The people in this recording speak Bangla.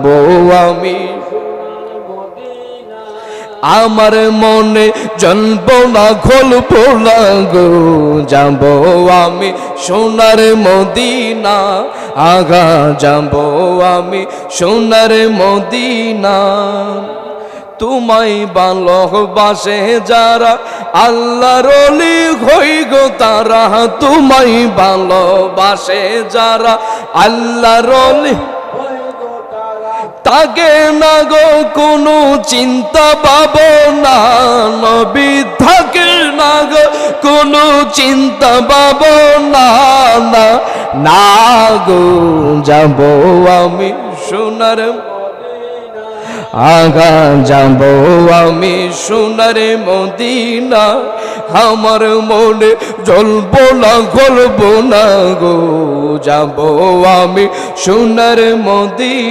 যাব আমি আমার মনে জল্পনা খোলপনা গো যাব আমি সোনার মদিনা আগা যাব আমি সোনার মদিনা তোমায় ভালোবাসে যারা আল্লাহর ওলি হই গো তারা তোমায় ভালোবাসে যারা আল্লাহর ওলি তাকে না গো কোনো চিন্তা ভাবনা নবী থাকে না গো কোনো চিন্তা ভাবনা না না গো যাব আমি সোনার আগা যাব আমি সোনার মদিনা আমার মনে জ্বলবো না গলবো না গো যাব আমি সোনার মদিনা